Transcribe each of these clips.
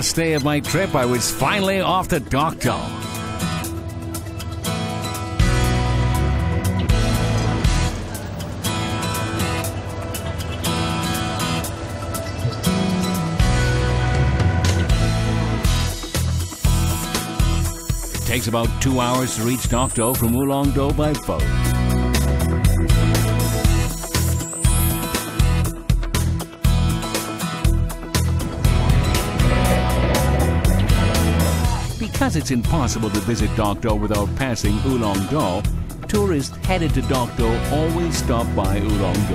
last day of my trip, I was finally off to Dokdo. It takes about 2 hours to reach Dokdo from Ulleung by boat. Because it's impossible to visit Dokdo without passing Ulleung, tourists headed to Dokdo always stop by Ulleung.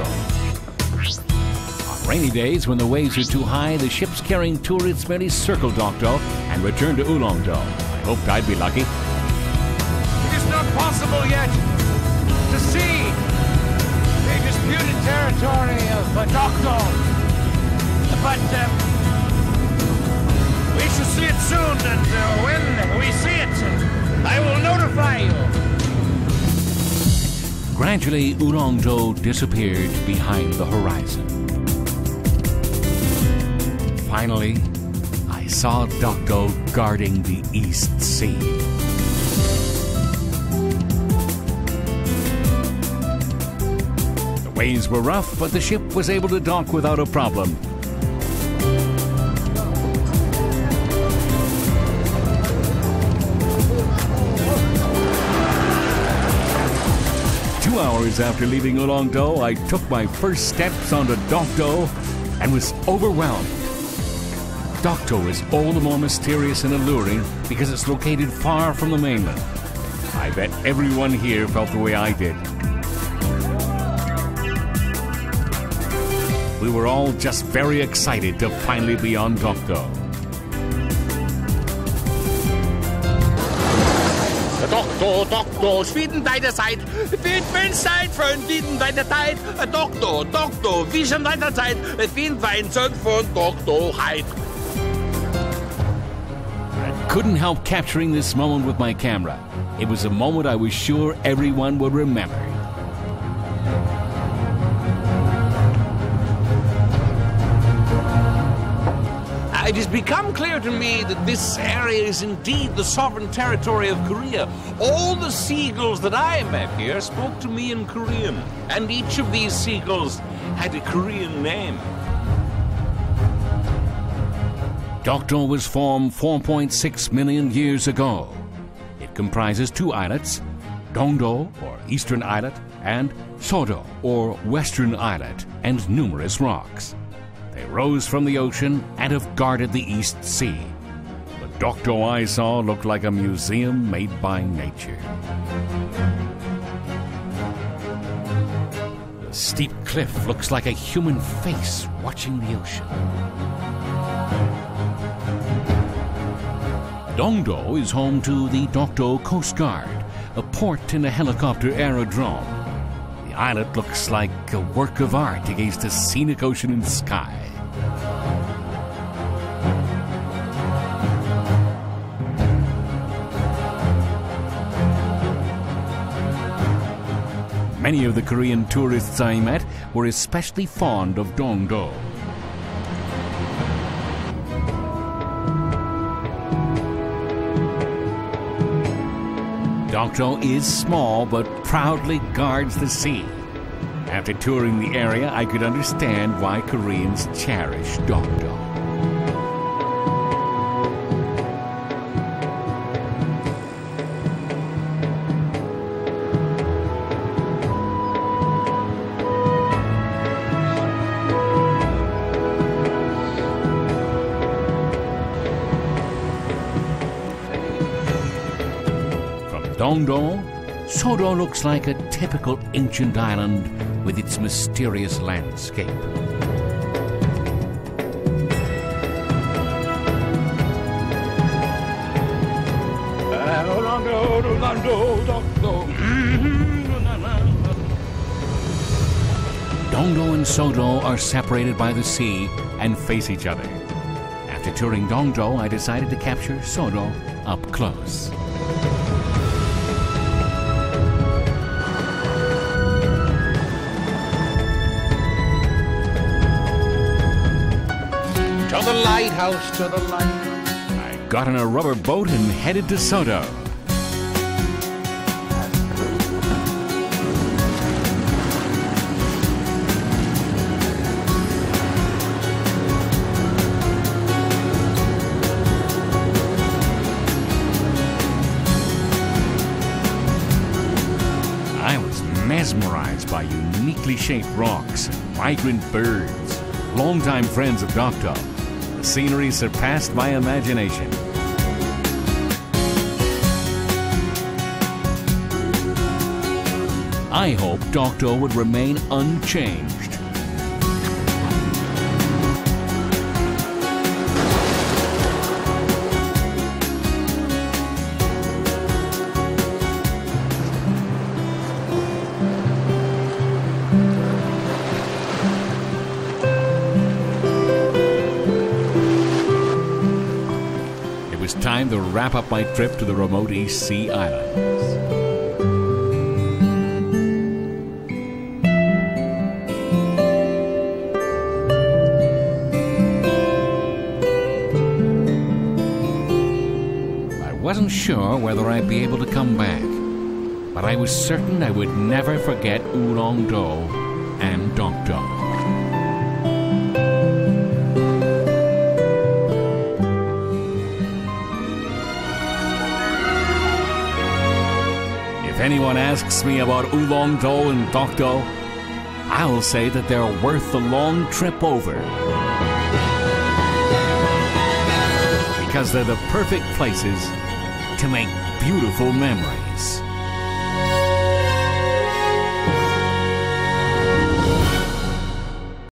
On rainy days when the waves are too high, the ships carrying tourists merely circle Dokdo and return to Ulleung. I hoped I'd be lucky. It is not possible yet to see the disputed territory of Dokdo, but we shall see it soon, and when we see it, I will notify you. Gradually, Ulleung disappeared behind the horizon. Finally, I saw Dokdo guarding the East Sea. The waves were rough, but the ship was able to dock without a problem. Hours after leaving Ulleung, I took my first steps onto Dokdo and was overwhelmed. Dokdo is all the more mysterious and alluring because it's located far from the mainland. I bet everyone here felt the way I did. We were all just very excited to finally be on Dokdo. Dokdo, Schweden deiner Zeit, Windwein von Schweden deiner Zeit, Dokdo, wie schon deiner Zeit, Windwein von Dokdo heit. I couldn't help capturing this moment with my camera. It was a moment I was sure everyone would remember. It has become clear to me that this area is indeed the sovereign territory of Korea. All the seagulls that I met here spoke to me in Korean, and each of these seagulls had a Korean name. Dokdo was formed 4.6 million years ago. It comprises two islets, Dongdo, or Eastern Islet, and Sodo, or Western Islet, and numerous rocks. They rose from the ocean and have guarded the East Sea. The Dokdo I saw looked like a museum made by nature. The steep cliff looks like a human face watching the ocean. Dongdo is home to the Dokdo Coast Guard, a port and a helicopter aerodrome. The islet looks like a work of art against a scenic ocean and sky. Many of the Korean tourists I met were especially fond of Dongdo. Dokdo is small but proudly guards the sea. After touring the area, I could understand why Koreans cherish Dokdo. Dongdo, Sodo looks like a typical ancient island with its mysterious landscape. Dongdo and Sodo are separated by the sea and face each other. After touring Dongdo, I decided to capture Sodo up close. To the lighthouse, to the lighthouse. got on a rubber boat and headed to Sodo. I was mesmerized by uniquely shaped rocks and migrant birds, longtime friends of Dokdo. The scenery surpassed my imagination. I hope Dokdo would remain unchanged. It was time to wrap up my trip to the remote East Sea Islands. I wasn't sure whether I'd be able to come back, but I was certain I would never forget Ulleung and Dokdo. If anyone asks me about Ulleung and Dokdo, I'll say that they're worth the long trip over. Because they're the perfect places to make beautiful memories.